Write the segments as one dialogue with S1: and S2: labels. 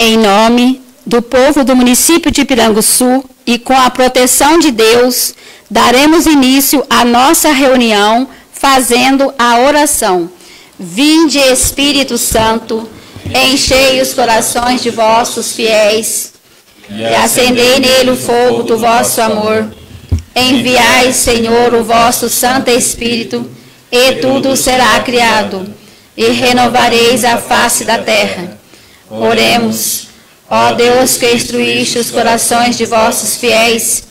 S1: Em nome do povo do município de Piranguçu e com a proteção de Deus, daremos início à nossa reunião fazendo a oração. Vinde, Espírito Santo, enchei os corações de vossos fiéis e acendei nele o fogo do vosso amor. Enviai, Senhor, o vosso Santo Espírito, e tudo será criado, e renovareis a face da terra. Oremos. Ó Deus, que instruíste os corações de vossos fiéis,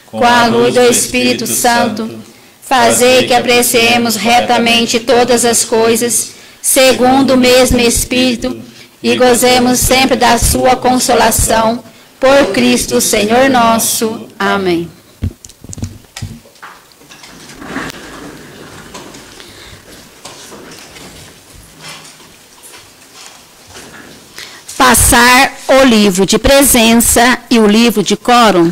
S1: com a luz do Espírito Santo, fazei que apreciemos retamente todas as coisas, segundo o mesmo Espírito, e gozemos sempre da sua consolação, por Cristo Senhor nosso. Amém. Passar o livro de presença e o livro de quórum.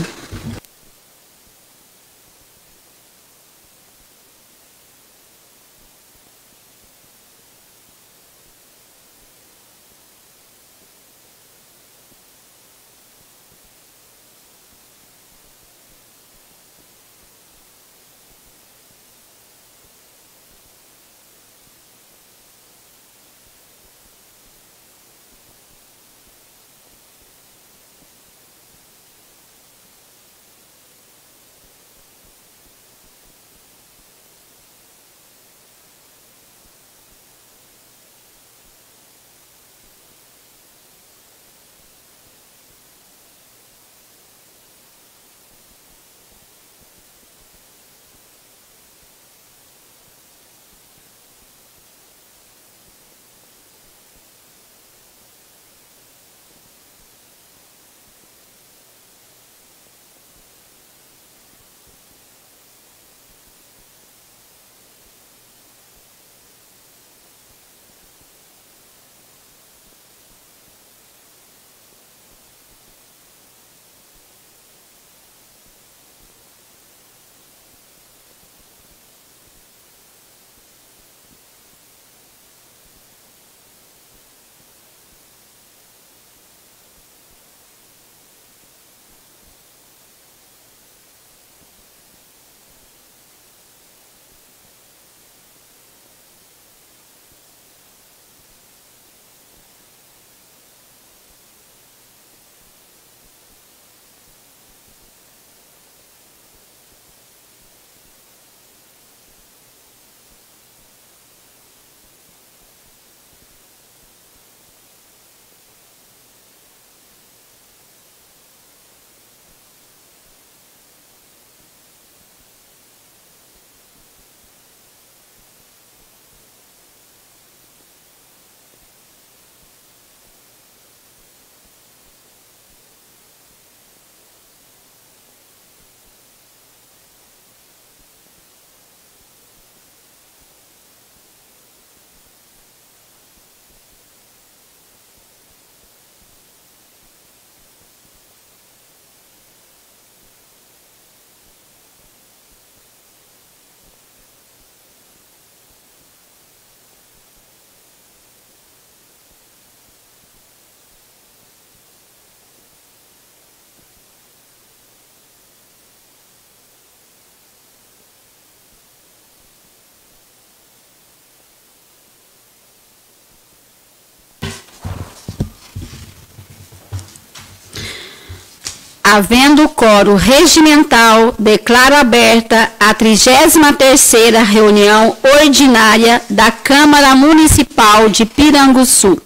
S1: Havendo quórum regimental, declaro aberta a 33ª reunião ordinária da Câmara Municipal de Piranguçu.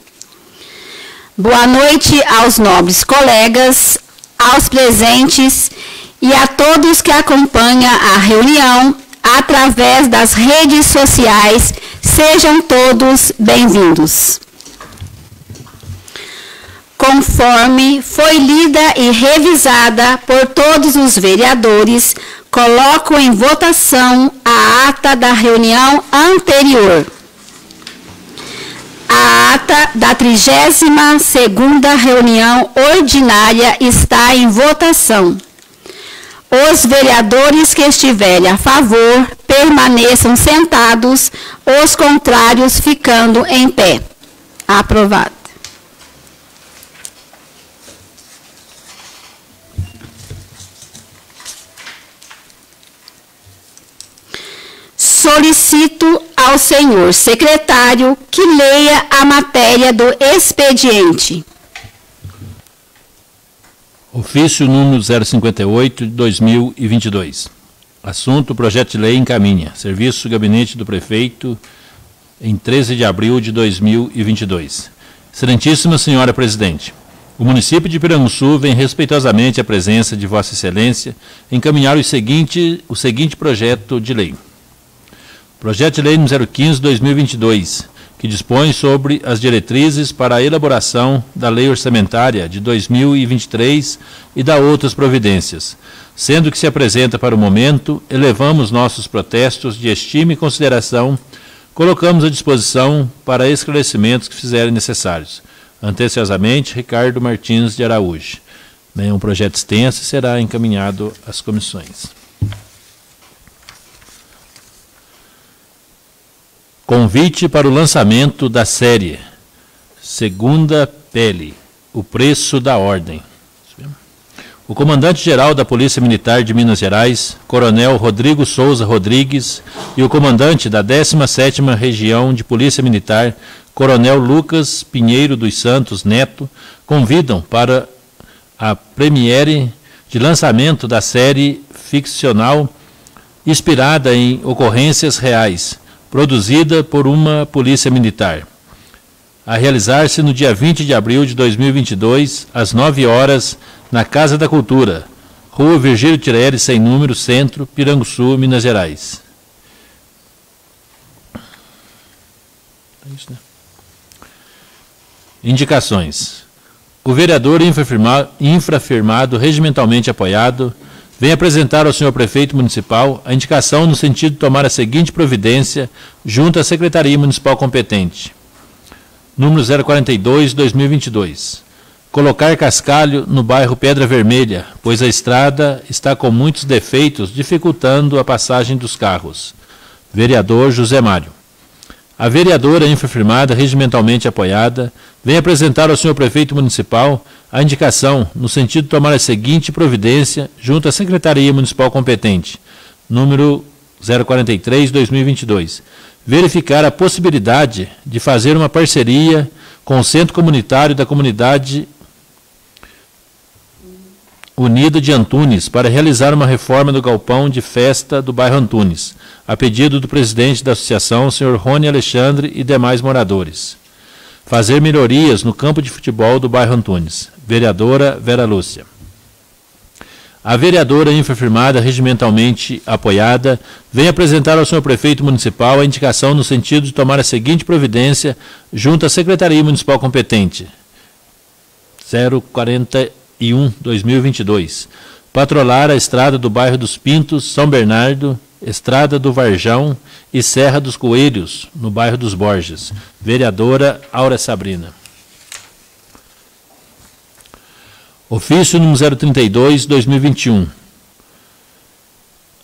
S1: Boa noite aos nobres colegas, aos presentes e a todos que acompanham a reunião através das redes sociais. Sejam todos bem-vindos. Conforme foi lida e revisada por todos os vereadores, coloco em votação a ata da reunião anterior. A ata da 32ª reunião ordinária está em votação. Os vereadores que estiverem a favor permaneçam sentados, os contrários ficando em pé. Aprovado. solicito ao senhor secretário que leia a matéria do expediente.
S2: Ofício número 058 de 2022. Assunto: projeto de lei encaminha. Serviço Gabinete do Prefeito, em 13 de abril de 2022. Excelentíssima Senhora Presidente, o município de Piranguçu vem respeitosamente à presença de Vossa Excelência encaminhar o seguinte projeto de lei. Projeto de lei número 015/2022, que dispõe sobre as diretrizes para a elaboração da Lei Orçamentária de 2023 e da outras providências. Sendo que se apresenta para o momento, elevamos nossos protestos de estima e consideração, colocamos à disposição para esclarecimentos que fizerem necessários. Atenciosamente, Ricardo Martins de Araújo. É um projeto extenso e será encaminhado às comissões. Convite para o lançamento da série Segunda Pele, o preço da ordem. O comandante-geral da Polícia Militar de Minas Gerais, Coronel Rodrigo Souza Rodrigues, e o comandante da 17ª Região de Polícia Militar, Coronel Lucas Pinheiro dos Santos Neto, convidam para a premiere de lançamento da série ficcional inspirada em ocorrências reais, produzida por uma polícia militar, a realizar-se no dia 20 de abril de 2022, às 9 horas, na Casa da Cultura, Rua Virgílio Tirelli, sem número, Centro, Piranguçu, Minas Gerais. É isso, né? Indicações. O vereador infrafirmado, regimentalmente apoiado, vem apresentar ao senhor prefeito municipal a indicação no sentido de tomar a seguinte providência junto à Secretaria Municipal competente. Número 042/2022. Colocar cascalho no bairro Pedra Vermelha, pois a estrada está com muitos defeitos, dificultando a passagem dos carros. Vereador José Mário. A vereadora infrafirmada, regimentalmente apoiada, vem apresentar ao senhor prefeito municipal a indicação no sentido de tomar a seguinte providência junto à Secretaria Municipal competente, número 043/2022. Verificar a possibilidade de fazer uma parceria com o Centro Comunitário da Comunidade Unida de Antunes para realizar uma reforma do galpão de festa do bairro Antunes, a pedido do presidente da associação, senhor Rony Alexandre, e demais moradores. Fazer melhorias no campo de futebol do bairro Antunes. Vereadora Vera Lúcia. A vereadora infrafirmada, regimentalmente apoiada, vem apresentar ao senhor prefeito municipal a indicação no sentido de tomar a seguinte providência junto à Secretaria Municipal competente. 041/2022. Patrulhar a estrada do bairro dos Pintos, São Bernardo, Estrada do Varjão e Serra dos Coelhos, no bairro dos Borges. Vereadora Aura Sabrina. Ofício número 032/2021.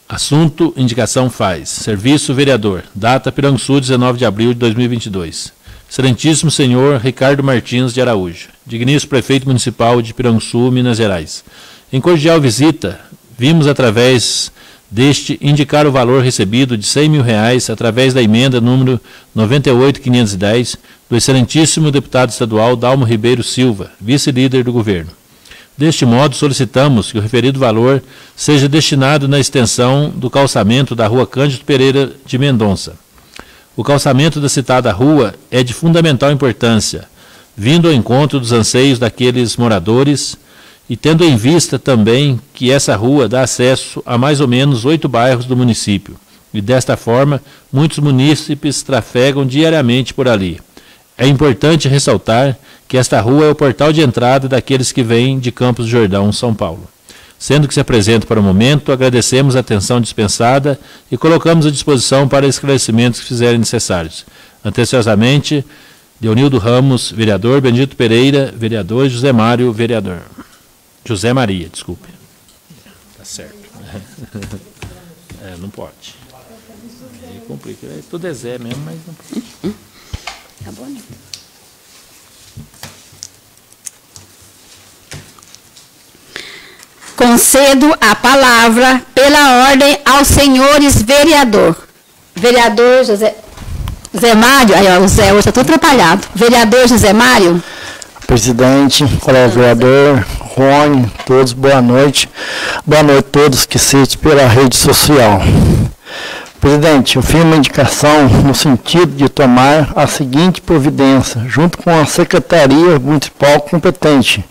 S2: Assunto: indicação faz. Serviço vereador. Data: Piranguçu, 19 de abril de 2022. Excelentíssimo senhor Ricardo Martins de Araújo, digníssimo prefeito municipal de Piranguçu, Minas Gerais. Em cordial visita, vimos através deste indicar o valor recebido de R$100 mil através da emenda número 98.510 do excelentíssimo deputado estadual Dalmo Ribeiro Silva, vice-líder do governo. Deste modo, solicitamos que o referido valor seja destinado na extensão do calçamento da Rua Cândido Pereira de Mendonça. O calçamento da citada rua é de fundamental importância, vindo ao encontro dos anseios daqueles moradores e tendo em vista também que essa rua dá acesso a mais ou menos 8 bairros do município, e desta forma muitos munícipes trafegam diariamente por ali. É importante ressaltar que esta rua é o portal de entrada daqueles que vêm de Campos do Jordão, São Paulo. Sendo que se apresenta para o momento, agradecemos a atenção dispensada e colocamos à disposição para esclarecimentos que fizerem necessários. Atenciosamente, Leonildo Ramos, vereador, Benedito Pereira, vereador, José Mário, vereador. José Maria, desculpe. Tá certo. Não pode. Aí complica. Tudo é Zé mesmo, mas não pode.
S1: Tá bom, né? Concedo a palavra pela ordem aos senhores vereador Vereador José Mário, aí ó, o Zé hoje está tudo atrapalhado. Vereador José Mário.
S3: Presidente, colega vereador, Rony, todos, boa noite. Boa noite a todos que assistem pela rede social. Presidente, eu fiz uma indicação no sentido de tomar a seguinte providência, junto com a Secretaria Municipal competente,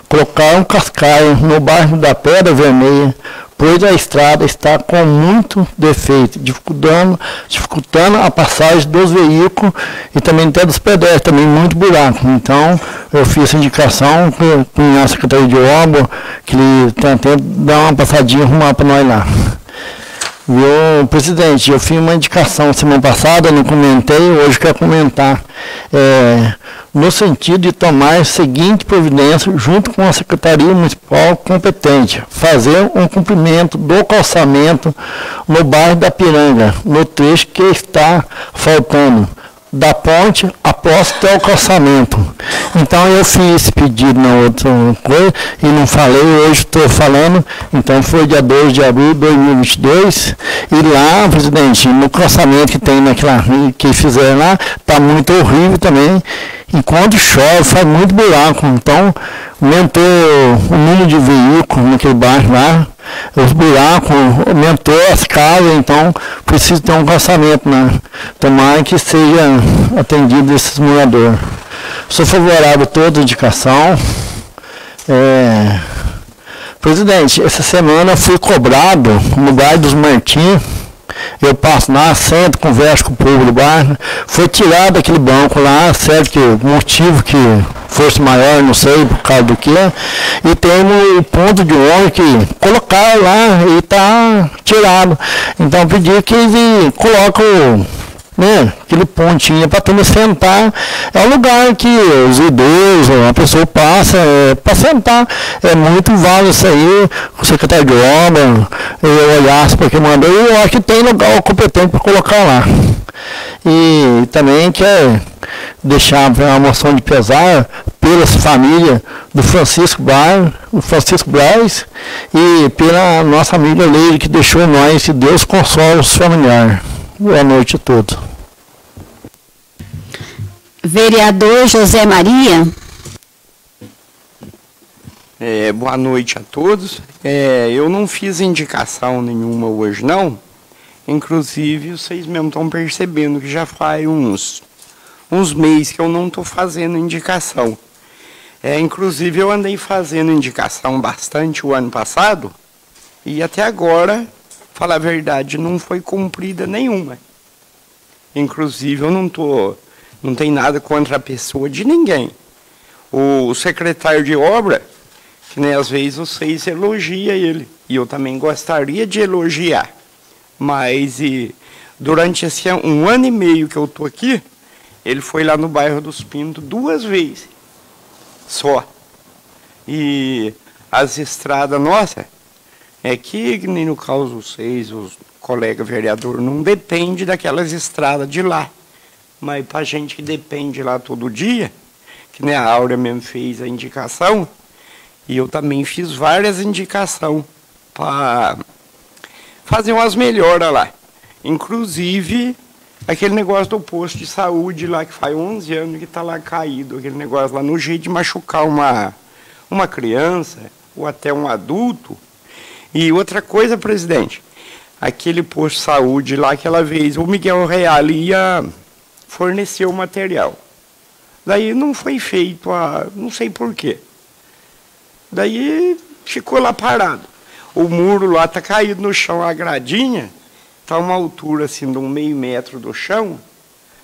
S3: colocar um cascaio no bairro da Pedra Vermelha, pois a estrada está com muito defeito, dificultando a passagem dos veículos e também até dos pedestres, também muito buraco. Então, eu fiz essa indicação com a Secretaria de Obra, que ele tentando dar uma passadinha e arrumar para nós lá. Viu, presidente, eu fiz uma indicação semana passada, não comentei, hoje quero comentar, no sentido de tomar a seguinte providência, junto com a Secretaria Municipal competente, fazer um cumprimento do calçamento no bairro da Piranga, no trecho que está faltando, da ponte após até o calçamento. Então eu fiz esse pedido na outra coisa e não falei, hoje estou falando. Então foi dia 2 de abril de 2022 e lá, presidente, no calçamento que tem naquela que fizeram lá, está muito horrível também. E quando chove faz muito buraco, então aumentou o número de veículos naquele bairro lá, os buracos, aumentou as casas, então precisa ter um calçamento, né? Tomara que seja atendido esses moradores. Sou favorável a toda a indicação. Presidente, essa semana fui cobrado no bairro dos Martins. Eu passo lá, sento, converso com o povo do bairro. Foi tirado aquele banco lá, certo que o motivo que fosse maior, não sei por causa do que. E tem um ponto de ônibus que colocaram lá e está tirado. Então pedi que eles colocam aquele pontinho para turma sentar. É um lugar que os idosos, a pessoa passa para sentar. É muito válido isso aí. O secretário de obra, eu olhasse para quem mandou, e eu acho que tem lugar competente para colocar lá. E também quer deixar uma moção de pesar pelas famílias do Francisco Braz e pela nossa amiga Leire que deixou nós, que Deus consola os familiares. Boa noite a todos.
S1: Vereador José Maria.
S4: Boa noite a todos. Eu não fiz indicação nenhuma hoje, não. Inclusive, vocês mesmo estão percebendo que já faz uns meses que eu não estou fazendo indicação. Inclusive, eu andei fazendo indicação bastante o ano passado e até agora, falar a verdade, não foi cumprida nenhuma. Inclusive, eu não tenho nada contra a pessoa de ninguém. O secretário de obra, que às vezes vocês elogiam ele, e eu também gostaria de elogiar, mas durante esse 1 ano e meio que eu estou aqui, ele foi lá no bairro dos Pintos 2 vezes, só. E as estradas, nossa, que nem no caso vocês, os colegas vereadores, não depende daquelas estradas de lá. Mas para a gente que depende lá todo dia, que nem a Áurea mesmo fez a indicação, e eu também fiz várias indicações para fazer umas melhoras lá. Inclusive, aquele negócio do posto de saúde lá, que faz 11 anos que está lá caído, aquele negócio lá, no jeito de machucar uma criança ou até um adulto. E outra coisa, presidente, aquele posto de saúde lá, aquela vez, o Miguel Real ia fornecer o material. Daí não foi feito, não sei porquê. Daí ficou lá parado. O muro lá está caído no chão, a gradinha está a uma altura assim de 1,5 metro do chão.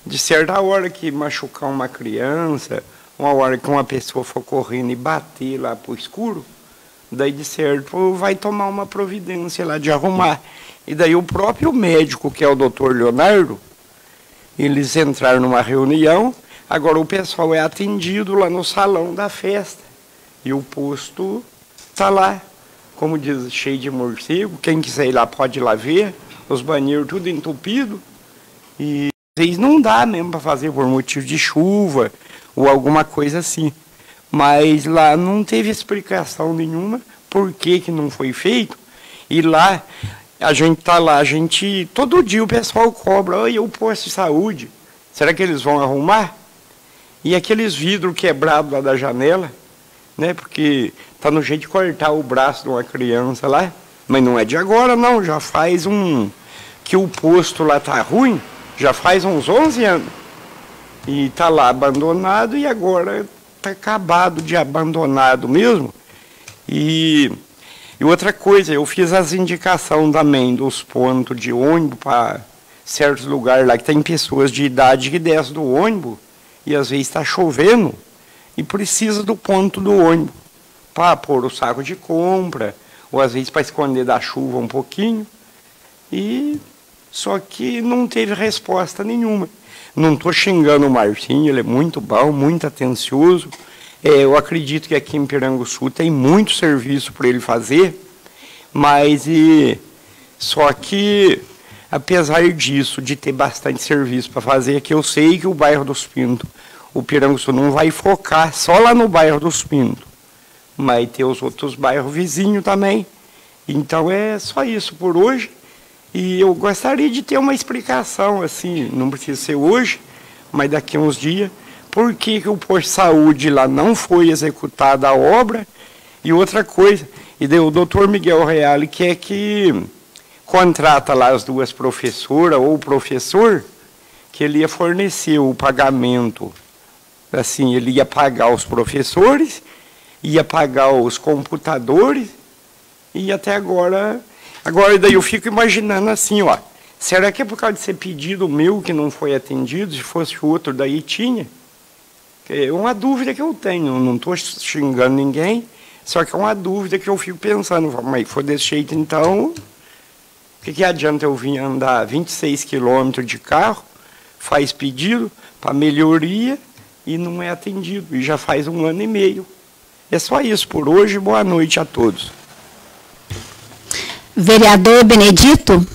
S4: De certa hora que machucar uma criança, uma hora que uma pessoa for correndo e bater lá para o escuro, daí de certo vai tomar uma providência lá de arrumar. E daí o próprio médico, que é o doutor Leonardo, eles entraram numa reunião, agora o pessoal é atendido lá no salão da festa. E o posto está lá, como diz, cheio de morcego. Quem quiser ir lá pode ir lá ver. Os banheiros tudo entupido. E às vezes não dá mesmo para fazer por motivo de chuva ou alguma coisa assim. Mas lá não teve explicação nenhuma por que não foi feito. E lá a gente tá lá, todo dia o pessoal cobra, olha, o posto de saúde, será que eles vão arrumar? E aqueles vidros quebrados lá da janela, né, porque tá no jeito de cortar o braço de uma criança lá, mas não é de agora não, já faz que o posto lá tá ruim, já faz uns 11 anos, e tá lá abandonado e agora tá acabado de abandonado mesmo. E outra coisa, eu fiz as indicações também dos pontos de ônibus para certos lugares lá que tem pessoas de idade que descem do ônibus e às vezes está chovendo e precisa do ponto do ônibus para pôr o saco de compra ou às vezes para esconder da chuva um pouquinho. E só que não teve resposta nenhuma. Não estou xingando o Marcinho, ele é muito bom, muito atencioso. Eu acredito que aqui em Piranguçu tem muito serviço para ele fazer, mas só que, apesar disso, de ter bastante serviço para fazer, que eu sei que o bairro dos Pintos, o Piranguçu não vai focar só lá no bairro dos Pintos, mas ter os outros bairros vizinhos também. Então é só isso por hoje. E eu gostaria de ter uma explicação, assim, não precisa ser hoje, mas daqui a uns dias, por que o posto de saúde lá não foi executada a obra? E outra coisa, e daí o doutor Miguel Reale quer que contrata lá as duas professoras ou o professor, que ele ia fornecer o pagamento, assim, ele ia pagar os professores, ia pagar os computadores, e até agora daí eu fico imaginando assim, ó, será que é por causa de ser pedido meu que não foi atendido, se fosse outro daí tinha? É uma dúvida que eu tenho, não estou xingando ninguém, só que é uma dúvida que eu fico pensando, mas for desse jeito então, o que adianta eu vir andar 26 quilômetros de carro, faz pedido para melhoria e não é atendido, e já faz 1 ano e meio. É só isso por hoje, boa noite a todos.
S1: Vereador Benedito.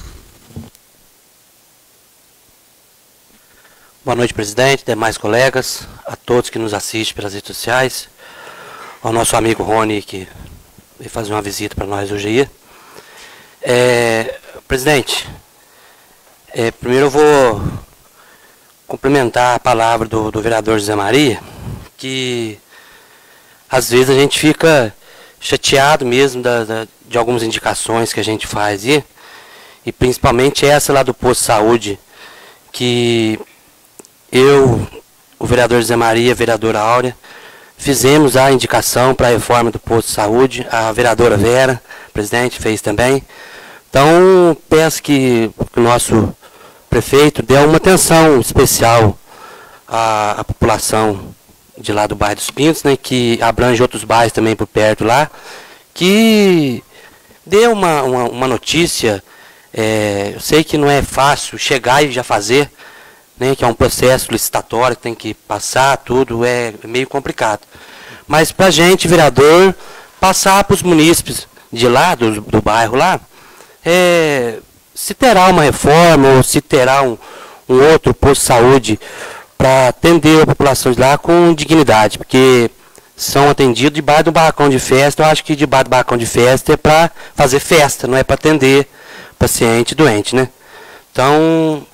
S5: Boa noite, presidente, demais colegas, a todos que nos assistem pelas redes sociais, ao nosso amigo Rony, que veio fazer uma visita para nós hoje aí. Presidente, primeiro eu vou complementar a palavra do vereador José Maria, que às vezes a gente fica chateado mesmo de algumas indicações que a gente faz e principalmente essa lá do posto de saúde, que eu, o vereador Zé Maria, a vereadora Áurea, fizemos a indicação para a reforma do posto de saúde, a vereadora Vera, presidente, fez também. Então, peço que o nosso prefeito dê uma atenção especial à população de lá do bairro dos Pintos, né, que abrange outros bairros também por perto lá, que dê uma notícia. Eu sei que não é fácil chegar e já fazer, né, que é um processo licitatório, tem que passar tudo, é meio complicado. Mas para a gente, vereador, passar para os munícipes de lá, do bairro lá, se terá uma reforma ou se terá um outro posto de saúde para atender a população de lá com dignidade, porque são atendidos debaixo do barracão de festa. Eu acho que debaixo do barracão de festa é para fazer festa, não é para atender paciente doente, né? Então,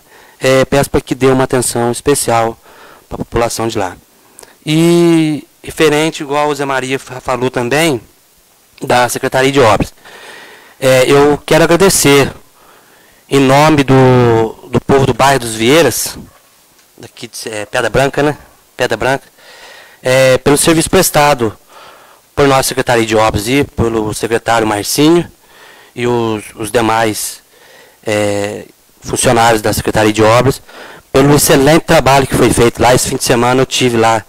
S5: peço para que dê uma atenção especial para a população de lá. E referente, igual o Zé Maria falou também, da Secretaria de Obras. Eu quero agradecer, em nome do povo do bairro dos Vieiras, daqui de Pedra Branca, né? Pedra Branca, pelo serviço prestado por nossa Secretaria de Obras e pelo secretário Marcinho e os demais funcionários da Secretaria de Obras, pelo excelente trabalho que foi feito lá. Esse fim de semana eu estive lá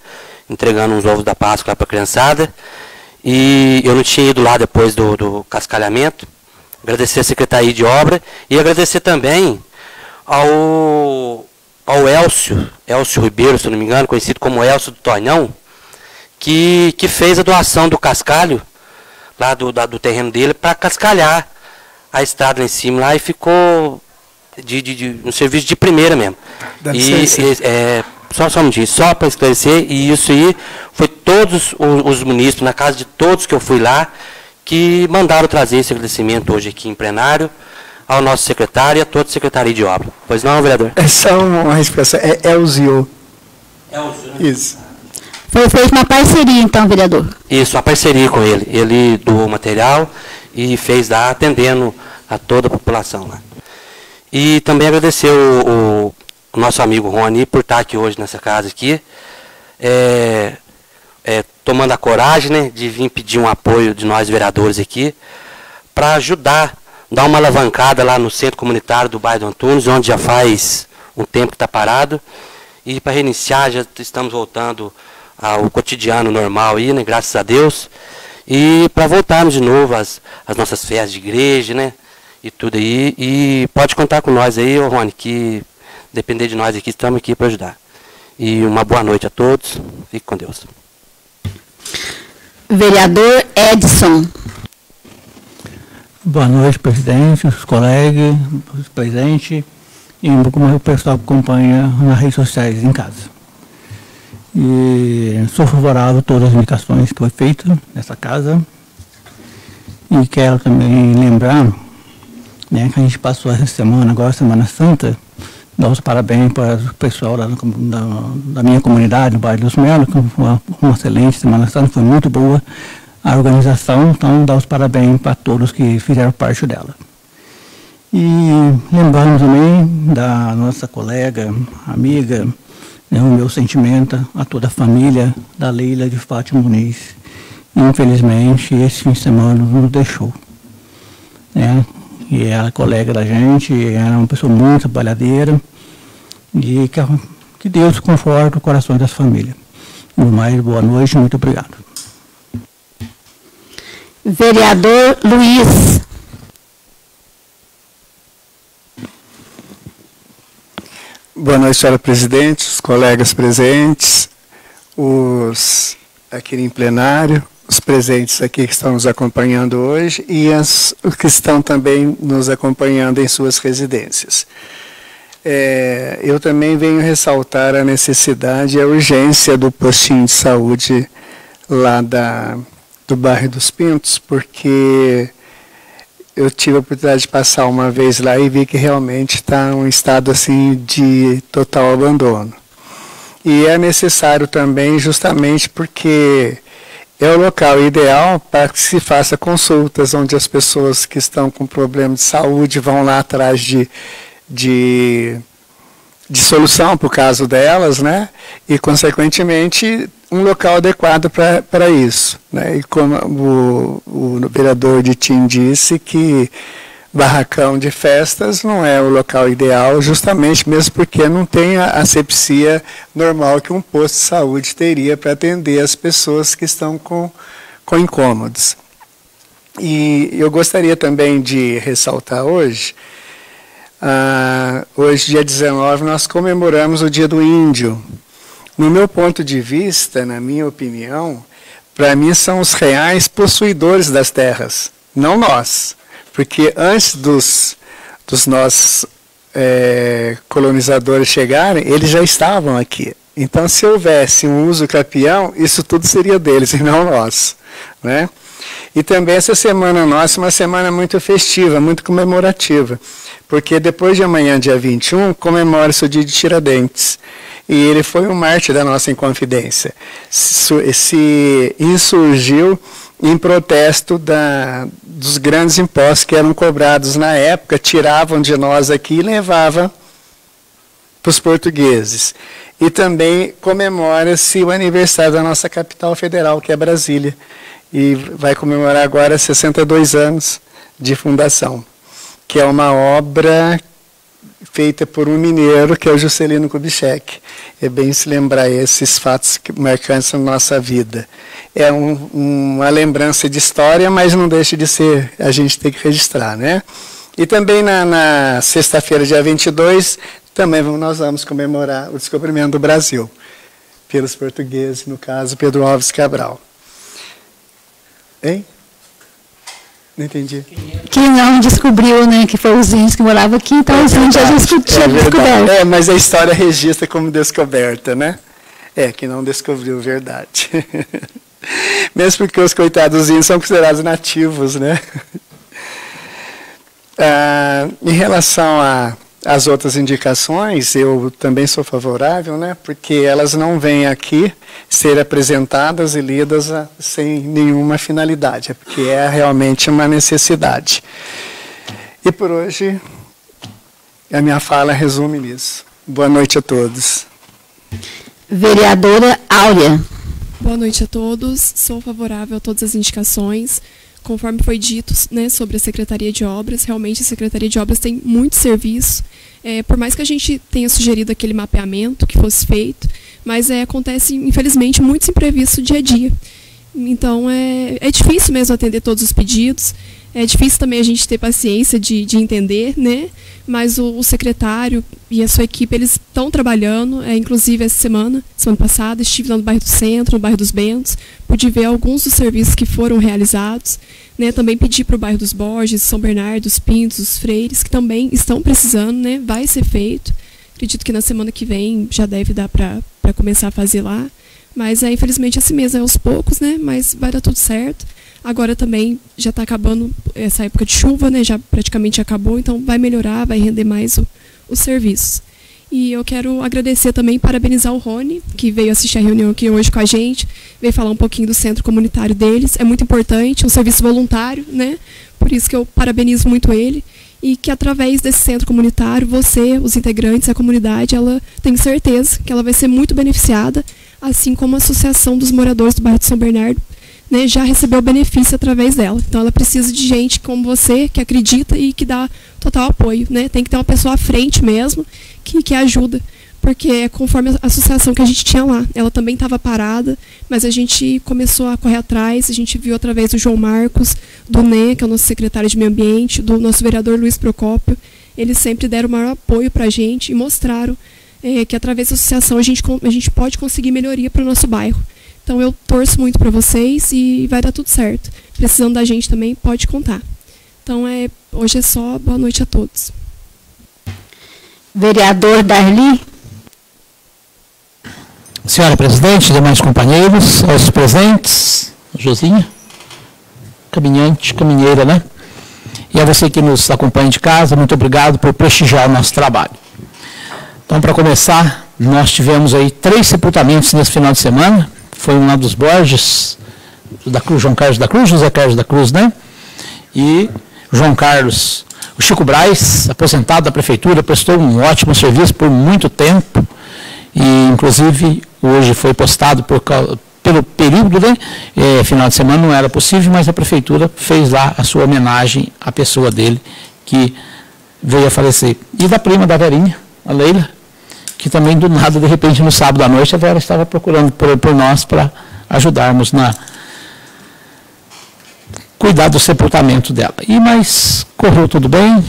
S5: entregando uns ovos da Páscoa para a criançada, e eu não tinha ido lá depois do cascalhamento. Agradecer a Secretaria de Obras e agradecer também ao Elcio Ribeiro, se eu não me engano, conhecido como Elcio do Tonhão, que fez a doação do cascalho lá do terreno dele para cascalhar a estrada lá em cima lá, e ficou um serviço de primeira mesmo. Só um minutinho, só para esclarecer, e isso aí foi todos os munícipes, na casa de todos que eu fui lá, que mandaram trazer esse agradecimento hoje aqui em plenário ao nosso secretário e a toda a Secretaria de Obra. Pois não, vereador?
S6: É só uma resposta. É o ZIO.
S5: É o senhor.
S6: Isso.
S1: Foi feita uma parceria, então, vereador?
S5: Isso, a parceria com ele. Ele doou material e fez lá, atendendo a toda a população lá. E também agradecer o nosso amigo Rony por estar aqui hoje nessa casa aqui, tomando a coragem, né, de vir pedir um apoio de nós vereadores aqui, para ajudar, dar uma alavancada lá no centro comunitário do bairro do Antunes, onde já faz um tempo que está parado, e para reiniciar, já estamos voltando ao cotidiano normal aí, né, graças a Deus, e para voltarmos de novo às nossas festas de igreja, né, e tudo aí, e pode contar com nós aí, ô Rony, que depender de nós aqui, estamos aqui para ajudar. E uma boa noite a todos, fique com Deus.
S1: Vereador Edson.
S7: Boa noite, presidente, os colegas, os presentes e o pessoal que acompanha nas redes sociais em casa. E sou favorável a todas as indicações que foi feita nessa casa. E quero também lembrar, né, que a gente passou essa semana, agora Semana Santa, dar os parabéns para o pessoal lá da minha comunidade, no bairro dos Melos, que foi uma excelente Semana Santa, foi muito boa a organização, então dar os parabéns para todos que fizeram parte dela. E lembrando também da nossa colega, amiga, né, o meu sentimento a toda a família da Leila de Fátima Muniz. Infelizmente, esse fim de semana nos deixou, né? E ela é colega da gente, era uma pessoa muito trabalhadeira, e que Deus conforte o coração das famílias. No mais, boa noite, muito obrigado.
S1: Vereador Luiz.
S6: Boa noite, senhora presidente, os colegas presentes, os aqui em plenário, os presentes aqui que estão nos acompanhando hoje e os que estão também nos acompanhando em suas residências. Eu também venho ressaltar a necessidade e a urgência do postinho de saúde lá do bairro dos Pintos, porque eu tive a oportunidade de passar uma vez lá e vi que realmente está um estado assim de total abandono. E é necessário também justamente porque é o local ideal para que se faça consultas, onde as pessoas que estão com problema de saúde vão lá atrás de solução para o caso delas, né? E, consequentemente, um local adequado para isso, né? E como o vereador de Tim disse, que barracão de festas não é o local ideal, justamente mesmo porque não tem a asepsia normal que um posto de saúde teria para atender as pessoas que estão com incômodos. E eu gostaria também de ressaltar hoje, dia 19, nós comemoramos o Dia do Índio. No meu ponto de vista, na minha opinião, para mim são os reais possuidores das terras, não nós. Porque antes dos nossos colonizadores chegarem, eles já estavam aqui. Então, se houvesse um uso capião, isso tudo seria deles e não nosso, né? E também essa semana nossa é uma semana muito festiva, muito comemorativa, porque depois de amanhã, dia 21, comemora-se o dia de Tiradentes. E ele foi um mártir da nossa Inconfidência. Se insurgiu em protesto dos grandes impostos que eram cobrados na época, tiravam de nós aqui e levavam para os portugueses. E também comemora-se o aniversário da nossa capital federal, que é Brasília. E vai comemorar agora 62 anos de fundação, que é uma obra feita por um mineiro, que é o Juscelino Kubitschek. É bem se lembrar esses fatos marcantes na nossa vida. É uma lembrança de história, mas não deixa de ser, a gente tem que registrar, né? E também na sexta-feira, dia 22, também nós vamos comemorar o descobrimento do Brasil, pelos portugueses, no caso, Pedro Álvares Cabral. Hein? Não entendi.
S1: Quem não descobriu, né, que foi os índios que moravam aqui, então os índios já tinham descoberto.
S6: Mas a história registra como descoberta, né? Que não descobriu, verdade. Mesmo porque os coitados índios são considerados nativos, né? Em relação às outras indicações, eu também sou favorável, né, porque elas não vêm aqui ser apresentadas e lidas sem nenhuma finalidade, porque é realmente uma necessidade. E por hoje, a minha fala resume nisso. Boa noite a todos.
S1: Vereadora Áurea.
S8: Boa noite a todos. Sou favorável a todas as indicações. Conforme foi dito, né, sobre a Secretaria de Obras, realmente a Secretaria de Obras tem muito serviço. Por mais que a gente tenha sugerido aquele mapeamento que fosse feito, mas acontece, infelizmente, muitos imprevistos dia a dia. Então, é difícil mesmo atender todos os pedidos, é difícil também a gente ter paciência de entender, né? Mas o secretário e a sua equipe, eles estão trabalhando, inclusive essa semana passada, estive lá no bairro do Centro, no bairro dos Bentos, pude ver alguns dos serviços que foram realizados, né? Também pedi para o bairro dos Borges, São Bernardo, os Pintos, os Freires, que também estão precisando, né? Vai ser feito. Acredito que na semana que vem já deve dar para começar a fazer lá. Mas, infelizmente, assim mesmo, aos poucos, né? Mas vai dar tudo certo. Agora também já está acabando essa época de chuva, né? Já praticamente acabou, então vai melhorar, vai render mais os serviços. E eu quero agradecer também e parabenizar o Rony, que veio assistir a reunião aqui hoje com a gente, veio falar um pouquinho do centro comunitário deles. É muito importante, um serviço voluntário, né? Por isso que eu parabenizo muito ele. E que através desse centro comunitário, você, os integrantes, a comunidade, ela tem certeza que ela vai ser muito beneficiada, assim como a Associação dos Moradores do Bairro de São Bernardo, né, já recebeu benefício através dela. Então ela precisa de gente como você, que acredita e que dá total apoio, né? Tem que ter uma pessoa à frente mesmo, que ajuda, porque é conforme a associação que a gente tinha lá. Ela também estava parada, mas a gente começou a correr atrás, a gente viu através do João Marcos, do NE, que é o nosso secretário de Meio Ambiente, do nosso vereador Luiz Procópio. Eles sempre deram o maior apoio para a gente e mostraram que através da associação a gente pode conseguir melhoria para o nosso bairro. Então eu torço muito para vocês e vai dar tudo certo. Precisando da gente também, pode contar. Então hoje é só. Boa noite a todos.
S1: Vereador Darli.
S9: Senhora Presidente, demais companheiros, aos presentes, Josinha, caminhante, caminheira, né? E a você que nos acompanha de casa, muito obrigado por prestigiar o nosso trabalho. Então, para começar, nós tivemos aí 3 sepultamentos nesse final de semana. Foi um lá dos Borges, da Cruz, João Carlos da Cruz, José Carlos da Cruz, né? E João Carlos, o Chico Braz, aposentado da prefeitura, prestou um ótimo serviço por muito tempo. E, inclusive, hoje foi postado pelo período, né? Final de semana não era possível, mas a prefeitura fez lá a sua homenagem à pessoa dele, que veio a falecer. E da prima da Verinha, a Leila, que também do nada, de repente, no sábado à noite, a Vera estava procurando por nós para ajudarmos na cuidar do sepultamento dela. Mas correu tudo bem,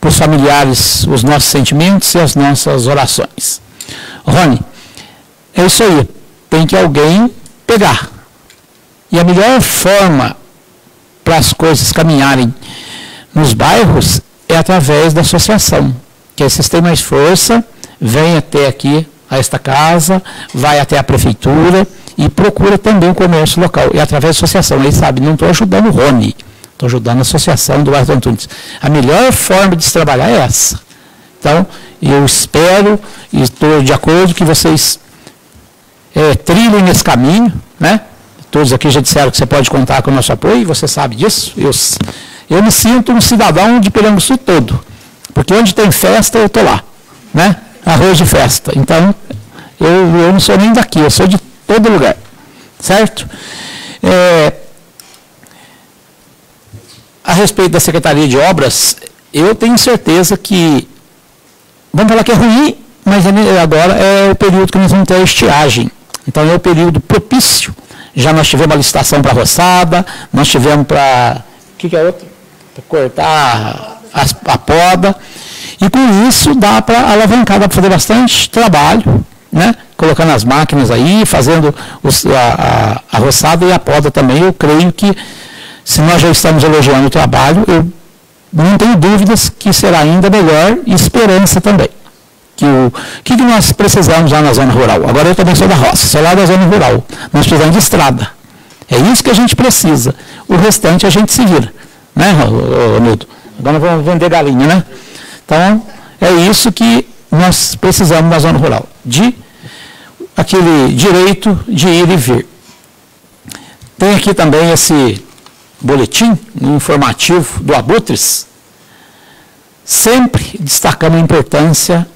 S9: para os familiares, os nossos sentimentos e as nossas orações. Rony, é isso aí, tem que alguém pegar. E a melhor forma para as coisas caminharem nos bairros é através da associação, que esses têm mais força, vem até aqui, a esta casa, vai até a prefeitura e procura também o comércio local. E através da associação, ele sabe, não estou ajudando o Rony, estou ajudando a associação do bairro Antunes. A melhor forma de se trabalhar é essa. Então, eu espero e estou de acordo que vocês trilhem nesse caminho, né? Todos aqui já disseram que você pode contar com o nosso apoio, e você sabe disso. Eu me sinto um cidadão de Piranguçu todo, porque onde tem festa eu estou lá, né? Arroz de festa. Então, eu não sou nem daqui, eu sou de todo lugar, certo? A respeito da Secretaria de Obras, eu tenho certeza que, vamos falar que é ruim, mas agora é o período que nós vamos ter a estiagem. Então, é o período propício. Já nós tivemos a licitação para a roçada, nós tivemos para... O que é outro? Para cortar a poda. E com isso dá para alavancar, dá para fazer bastante trabalho, né? Colocando as máquinas aí, fazendo a roçada e a poda também. Eu creio que, se nós já estamos elogiando o trabalho, eu não tenho dúvidas que será ainda melhor, e esperança também. O que nós precisamos lá na zona rural? Agora eu também sou da roça, sou lá da zona rural. Nós precisamos de estrada. É isso que a gente precisa. O restante a gente se vira. Né, Nildo? Agora nós vamos vender galinha, né? Então, é isso que nós precisamos na zona rural, de aquele direito de ir e vir. Tem aqui também esse boletim informativo do Abutres, sempre destacando a importância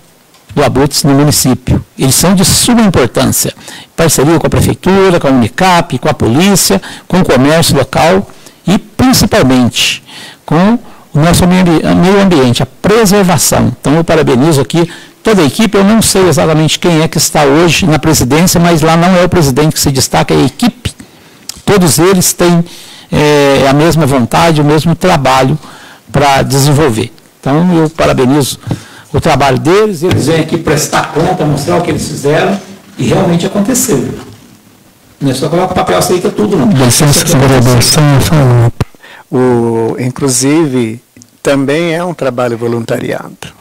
S9: do Abutres no município. Eles são de suma importância. Parceria com a prefeitura, com a Unicap, com a polícia, com o comércio local e principalmente com o nosso meio ambiente, a preservação. Então eu parabenizo aqui toda a equipe. Eu não sei exatamente quem é que está hoje na presidência, mas lá não é o presidente que se destaca, é a equipe. Todos eles têm a mesma vontade, o mesmo trabalho para desenvolver. Então eu parabenizo o trabalho deles, eles vêm aqui prestar conta, mostrar o que eles fizeram e realmente aconteceu. Não é só colocar o papel, aceita tudo, não.
S6: Inclusive, também é um trabalho voluntariado.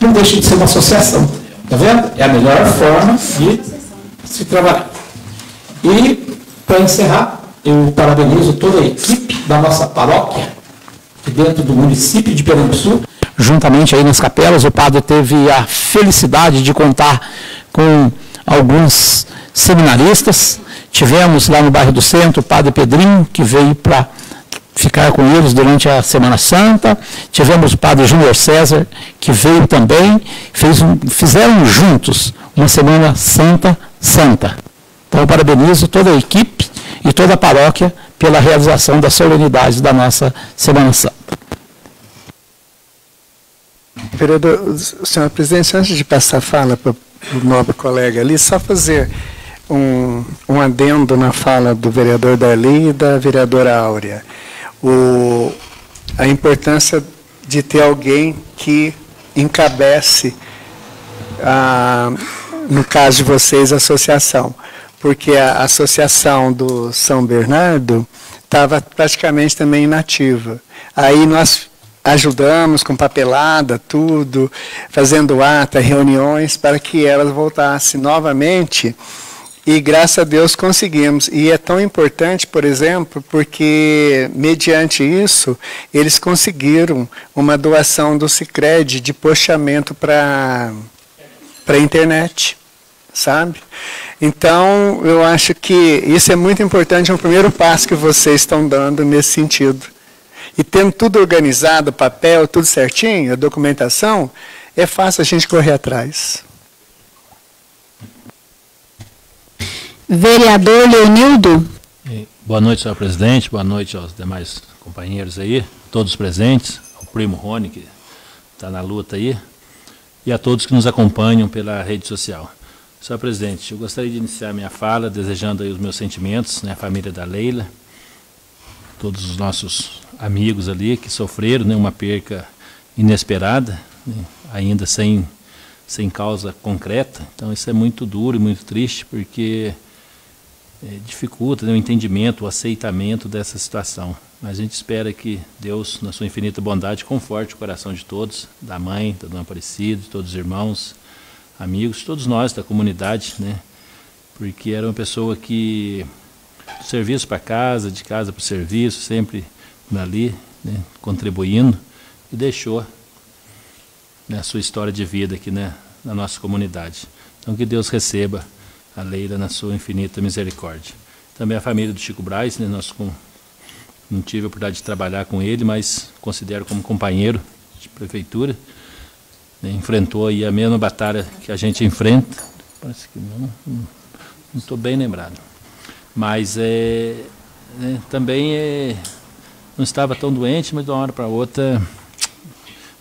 S9: Não deixa de ser uma associação, está vendo? É a melhor forma de se trabalhar. E, para encerrar, eu parabenizo toda a equipe da nossa paróquia, dentro do município de Piranguçu. Juntamente aí nas capelas, o padre teve a felicidade de contar com alguns seminaristas. Tivemos lá no bairro do Centro o padre Pedrinho, que veio para ficar com eles durante a Semana Santa. Tivemos o padre Júnior César, que veio também. Fizeram juntos uma Semana Santa. Então, eu parabenizo toda a equipe e toda a paróquia pela realização da solenidade da nossa Semana Santa.
S6: Vereador, senhor presidente, antes de passar a fala para o nobre colega ali, só fazer um adendo na fala do vereador Darli e da vereadora Áurea. A importância de ter alguém que encabece, no caso de vocês, a associação. Porque a associação do São Bernardo estava praticamente também inativa. Aí nós ajudamos com papelada, tudo, fazendo ata, reuniões, para que elas voltassem novamente, e graças a Deus conseguimos. E é tão importante, por exemplo, porque, mediante isso, eles conseguiram uma doação do Sicredi de postamento para a internet, sabe? Então, eu acho que isso é muito importante, é um primeiro passo que vocês estão dando nesse sentido. E tendo tudo organizado, papel, tudo certinho, a documentação, é fácil a gente correr atrás.
S1: Vereador Leonildo.
S2: Boa noite, senhor presidente, boa noite aos demais companheiros aí, todos presentes, ao primo Rony, que está na luta aí, e a todos que nos acompanham pela rede social. Senhor presidente, eu gostaria de iniciar minha fala desejando aí os meus sentimentos, né, a família da Leila, todos os nossos amigos ali que sofreram, né, uma perca inesperada, né, ainda sem causa concreta. Então isso é muito duro e muito triste, porque dificulta, né, o entendimento, o aceitamento dessa situação. Mas a gente espera que Deus, na sua infinita bondade, conforte o coração de todos, da mãe, da dona Aparecida, de todos os irmãos, amigos, todos nós da comunidade, né? Porque era uma pessoa que, do serviço para casa, de casa para o serviço, sempre ali, né, contribuindo, e deixou, né, a sua história de vida aqui, né, na nossa comunidade. Então que Deus receba a Leila na sua infinita misericórdia. Também a família do Chico Braz, né, não tive a oportunidade de trabalhar com ele, mas considero como companheiro de prefeitura. Enfrentou aí a mesma batalha que a gente enfrenta. Parece que não estou bem lembrado. Mas também não estava tão doente, mas de uma hora para outra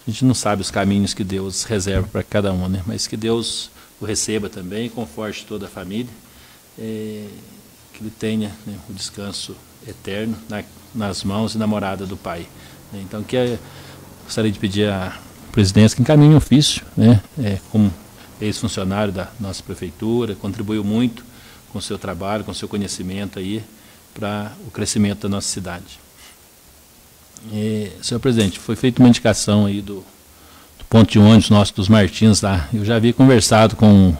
S2: a gente não sabe os caminhos que Deus reserva para cada um, né? Mas que Deus o receba também, conforte toda a família, que ele tenha, né, o descanso eterno nas mãos e na morada do Pai. Então gostaria de pedir a presidência que encaminhe um ofício, né, como ex-funcionário da nossa prefeitura, contribuiu muito com o seu trabalho, com o seu conhecimento aí para o crescimento da nossa cidade. Senhor presidente, foi feita uma indicação aí do ponto de ônibus nosso dos Martins lá. Eu já havia conversado com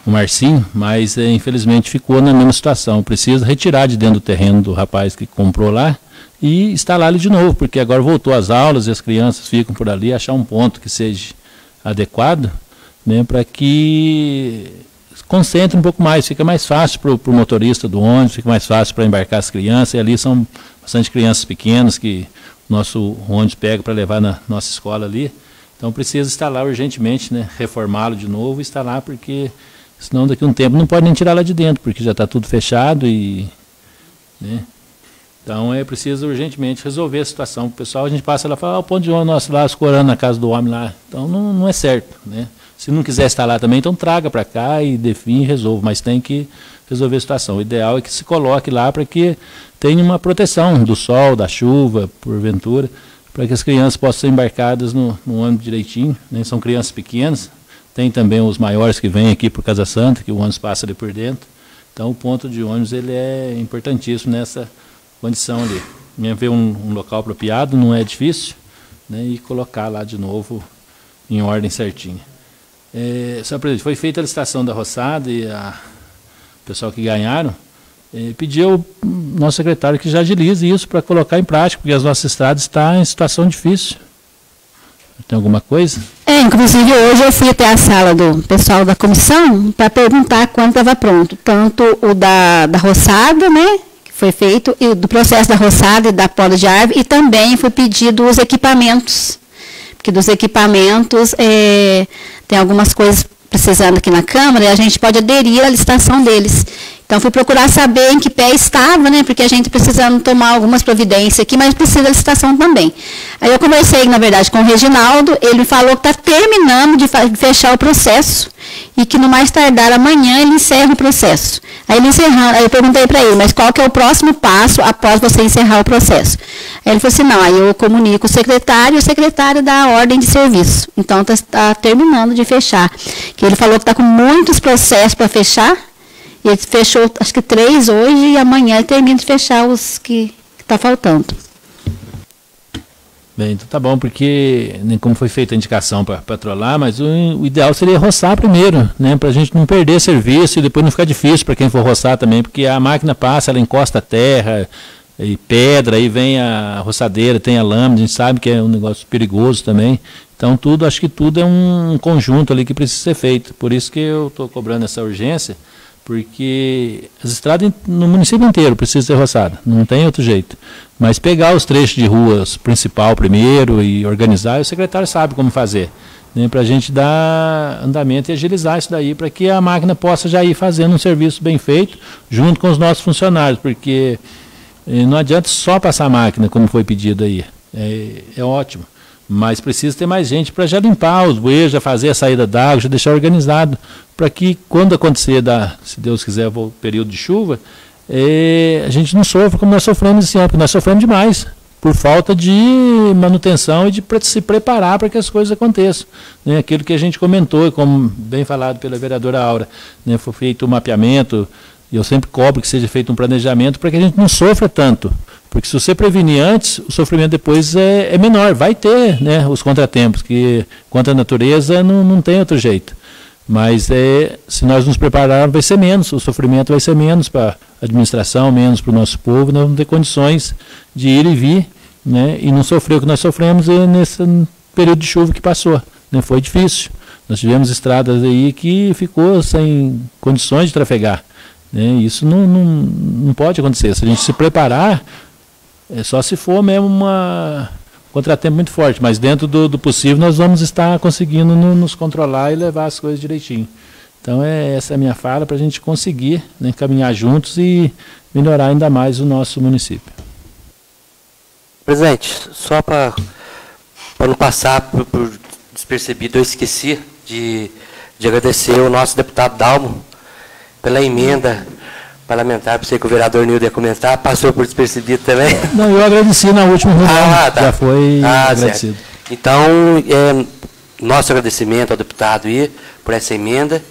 S2: o Marcinho, mas infelizmente ficou na mesma situação. Precisa retirar de dentro do terreno do rapaz que comprou lá e instalar ele de novo, porque agora voltou às aulas e as crianças ficam por ali, achar um ponto que seja adequado, né, para que concentre um pouco mais, fica mais fácil para o motorista do ônibus, fica mais fácil para embarcar as crianças, e ali são bastante crianças pequenas que o nosso ônibus pega para levar na nossa escola ali. Então precisa instalar urgentemente, né, reformá-lo de novo e instalar, porque senão daqui a um tempo não pode nem tirar lá de dentro, porque já está tudo fechado e... né, então é preciso urgentemente resolver a situação. O pessoal, a gente passa lá e fala, o ponto de ônibus nosso lá, escorando na casa do homem lá. Então não é certo, né? Se não quiser instalar também, então traga para cá e define e resolva, mas tem que resolver a situação. O ideal é que se coloque lá para que tenha uma proteção do sol, da chuva, porventura, para que as crianças possam ser embarcadas no ônibus direitinho, né? São crianças pequenas, tem também os maiores que vêm aqui por Casa Santa, que o ônibus passa ali por dentro. Então o ponto de ônibus ele é importantíssimo nessa condição ali. Ver um local apropriado não é difícil, né? E colocar lá de novo em ordem certinha. Senhor presidente, foi feita a licitação da roçada e o pessoal que ganharam pediu ao nosso secretário que já agilize isso para colocar em prática, porque as nossas estradas estão em situação difícil. Tem alguma coisa?
S1: Inclusive hoje eu fui até a sala do pessoal da comissão para perguntar quando estava pronto. Tanto o da roçada, né, que foi feito, e do processo da roçada e da poda de árvore, e também foi pedido os equipamentos. Porque dos equipamentos tem algumas coisas precisando aqui na Câmara e a gente pode aderir à licitação deles. Então, fui procurar saber em que pé estava, né, porque a gente precisando tomar algumas providências aqui, mas precisa da licitação também. Aí eu conversei, na verdade, com o Reginaldo, ele falou que está terminando de fechar o processo e que no mais tardar amanhã ele encerra o processo. Aí eu perguntei para ele, mas qual que é o próximo passo após você encerrar o processo? Aí ele falou assim, não, aí eu comunico o secretário dá a ordem de serviço. Então, está terminando de fechar. Que ele falou que está com muitos processos para fechar. Ele fechou, acho que 3 hoje, e amanhã ele termina de fechar os que está faltando.
S2: Bem, então tá bom, porque nem como foi feita a indicação para patrolar, mas o ideal seria roçar primeiro, né, para a gente não perder serviço e depois não ficar difícil para quem for roçar também, porque a máquina passa, ela encosta a terra e pedra, aí vem a roçadeira, tem a lâmina, a gente sabe que é um negócio perigoso também. Então acho que tudo é um conjunto ali que precisa ser feito. Por isso que eu estou cobrando essa urgência, porque as estradas no município inteiro precisam ser roçadas, não tem outro jeito. Mas pegar os trechos de ruas principal primeiro e organizar, o secretário sabe como fazer, né, para a gente dar andamento e agilizar isso daí, para que a máquina possa já ir fazendo um serviço bem feito, junto com os nossos funcionários, porque não adianta só passar a máquina, como foi pedido aí, é ótimo. Mas precisa ter mais gente para já limpar os bueiros, já fazer a saída d'água, já deixar organizado, para que quando acontecer, se Deus quiser, o período de chuva, a gente não sofra como nós sofremos esse ano, porque nós sofremos demais, por falta de manutenção e de se preparar para que as coisas aconteçam. Né? Aquilo que a gente comentou, como bem falado pela vereadora Aura, né? Foi feito um mapeamento, e eu sempre cobro que seja feito um planejamento para que a gente não sofra tanto. Porque se você prevenir antes, o sofrimento depois é menor. Vai ter, né, os contratempos, que contra a natureza não tem outro jeito. Mas se nós nos prepararmos, vai ser menos, o sofrimento vai ser menos para a administração, menos para o nosso povo, nós vamos ter condições de ir e vir, né, e não sofrer o que nós sofremos nesse período de chuva que passou. Né, foi difícil. Nós tivemos estradas aí que ficou sem condições de trafegar. Né, isso não pode acontecer. Se a gente se preparar, só se for mesmo um contratempo muito forte, mas dentro do possível nós vamos estar conseguindo nos controlar e levar as coisas direitinho. Então essa é a minha fala para a gente conseguir, né, caminhar juntos e melhorar ainda mais o nosso município.
S5: Presidente, só para não passar por despercebido, eu esqueci de agradecer ao nosso deputado Dalmo pela emenda parlamentar, pensei que o vereador Nildo ia comentar, passou por despercebido também.
S2: Não, eu agradeci na última reunião, já foi agradecido.
S5: Certo. Então, nosso agradecimento ao deputado aí por essa emenda,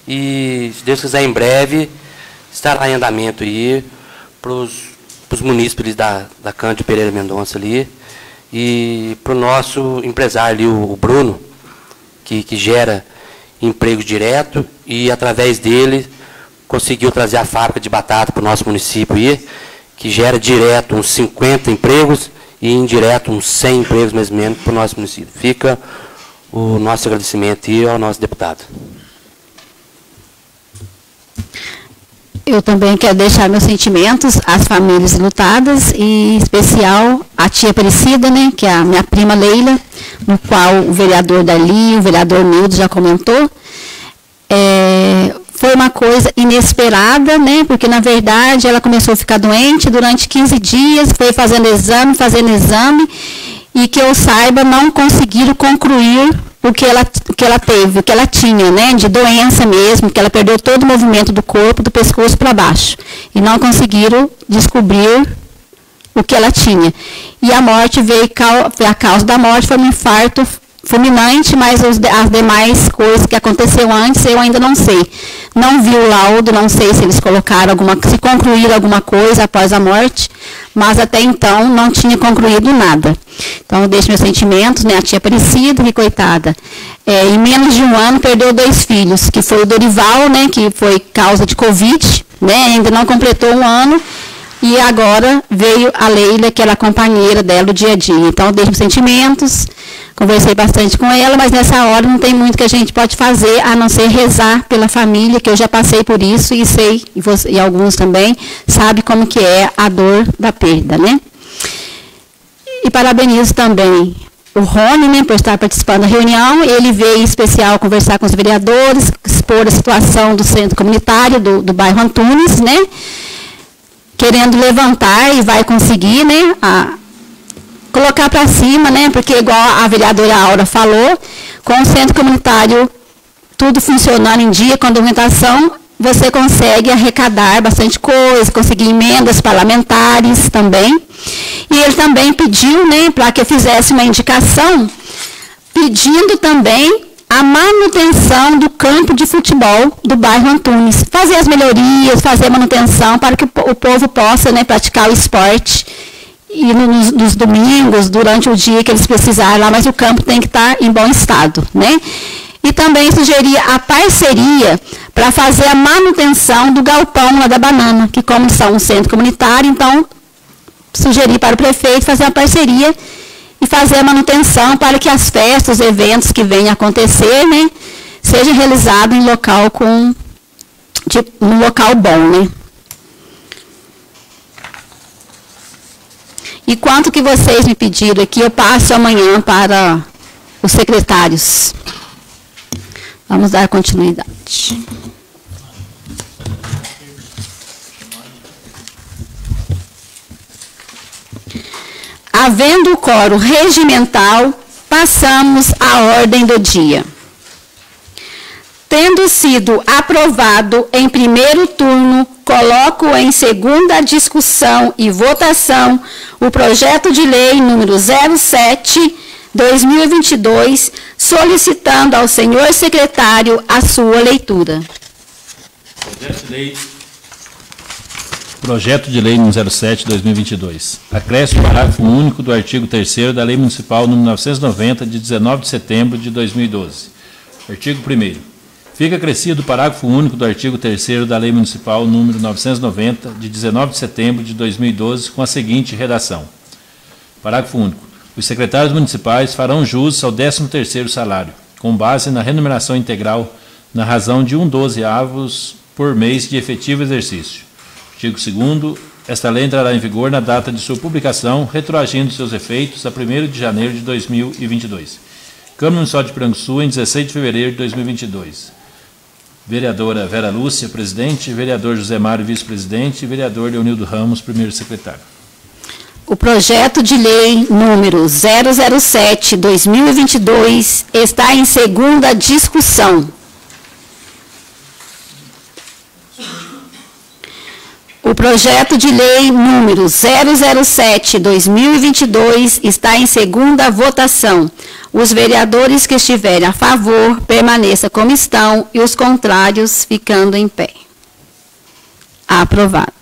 S5: e se Deus quiser, em breve estará em andamento aí para os munícipes da Cândido Pereira Mendonça ali, e para o nosso empresário ali, o Bruno, que gera emprego direto e, através dele, conseguiu trazer a fábrica de batata para o nosso município aí, que gera direto uns 50 empregos e indireto uns 100 empregos mais ou menos para o nosso município. Fica o nosso agradecimento aí ao nosso deputado.
S1: Eu também quero deixar meus sentimentos às famílias lutadas, e em especial à tia Aparecida, né, que é a minha prima Leila, no qual o vereador Dali, o vereador Nildo já comentou. Foi uma coisa inesperada, né, porque, na verdade, ela começou a ficar doente durante 15 dias, foi fazendo exame, e que eu saiba, não conseguiram concluir o que ela teve, o que ela tinha, né, de doença mesmo, que ela perdeu todo o movimento do corpo, do pescoço para baixo, e não conseguiram descobrir o que ela tinha. E a morte a causa da morte foi um infarto fulminante, mas as demais coisas que aconteceu antes eu ainda não sei. Não vi o laudo, não sei se eles colocaram se concluíram alguma coisa após a morte, mas até então não tinha concluído nada. Então eu deixo meus sentimentos, né, a tia Aparecida, que coitada. Em menos de um ano perdeu 2 filhos, que foi o Dorival, né, que foi causa de Covid, né, ainda não completou um ano, e agora veio a Leila, que era a companheira dela do dia a dia. Então eu deixo meus sentimentos. Conversei bastante com ela, mas nessa hora não tem muito que a gente pode fazer, a não ser rezar pela família, que eu já passei por isso e sei, e alguns também, sabem como que é a dor da perda, né? E parabenizo também o Rony, né, por estar participando da reunião. Ele veio em especial conversar com os vereadores, expor a situação do centro comunitário do bairro Antunes, né? Querendo levantar, e vai conseguir, né, colocar para cima, né, porque igual a vereadora Aura falou, com o centro comunitário tudo funcionando em dia, com a documentação, você consegue arrecadar bastante coisa, conseguir emendas parlamentares também. E ele também pediu, né, para que eu fizesse uma indicação, pedindo também a manutenção do campo de futebol do bairro Antunes. Fazer as melhorias, fazer a manutenção para que o povo possa, né, praticar o esporte. E nos domingos, durante o dia que eles precisarem lá, mas o campo tem que estar em bom estado, né? E também sugeria a parceria para fazer a manutenção do galpão lá da banana, que como são um centro comunitário, então sugeri para o prefeito fazer uma parceria e fazer a manutenção para que as festas, os eventos que venham a acontecer, né, sejam realizados em local um local bom, né? E quanto que vocês me pediram aqui, eu passo amanhã para os secretários. Vamos dar continuidade. Havendo o quórum regimental, passamos à ordem do dia. Tendo sido aprovado em primeiro turno, coloco em segunda discussão e votação o projeto de lei número 07/2022, solicitando ao senhor secretário a sua leitura.
S2: Projeto de lei número 07/2022. Acréscimo parágrafo único do artigo 3º da Lei Municipal número 990, de 19 de setembro de 2012. Artigo 1º. Fica acrescido o parágrafo único do artigo 3º da Lei Municipal número 990, de 19 de setembro de 2012, com a seguinte redação. Parágrafo único. Os secretários municipais farão jus ao 13º salário, com base na remuneração integral, na razão de 1/12 por mês de efetivo exercício. Artigo 2º. Esta lei entrará em vigor na data de sua publicação, retroagindo seus efeitos a 1º de janeiro de 2022. Câmara Municipal de Piranguçu, em 16 de fevereiro de 2022. Vereadora Vera Lúcia, presidente, vereador José Mário, vice-presidente, e vereador Leonildo Ramos, primeiro secretário.
S1: O projeto de lei número 007/2022 está em segunda discussão. O projeto de lei número 007/2022 está em segunda votação. Os vereadores que estiverem a favor, permaneçam como estão, e os contrários ficando em pé. Aprovado.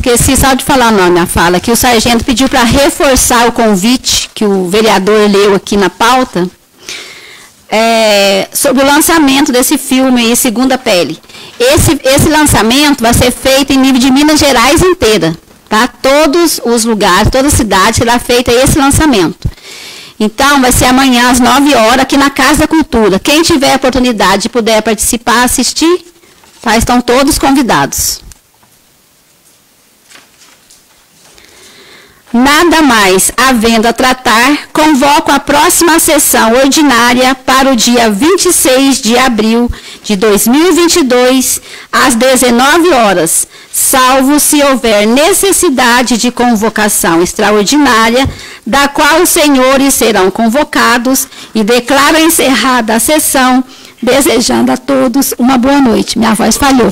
S1: esqueci só de falar na minha fala, que o sargento pediu para reforçar o convite que o vereador leu aqui na pauta, sobre o lançamento desse filme aí, Segunda Pele. Esse lançamento vai ser feito em nível de Minas Gerais inteira, tá? Todos os lugares, toda a cidade será feito esse lançamento. Então, vai ser amanhã às 9 horas aqui na Casa da Cultura. Quem tiver a oportunidade e puder participar, assistir, tá? Estão todos convidados. Nada mais havendo a tratar, convoco a próxima sessão ordinária para o dia 26 de abril de 2022, às 19 horas, salvo se houver necessidade de convocação extraordinária, da qual os senhores serão convocados, e declaro encerrada a sessão, desejando a todos uma boa noite. Minha voz falhou.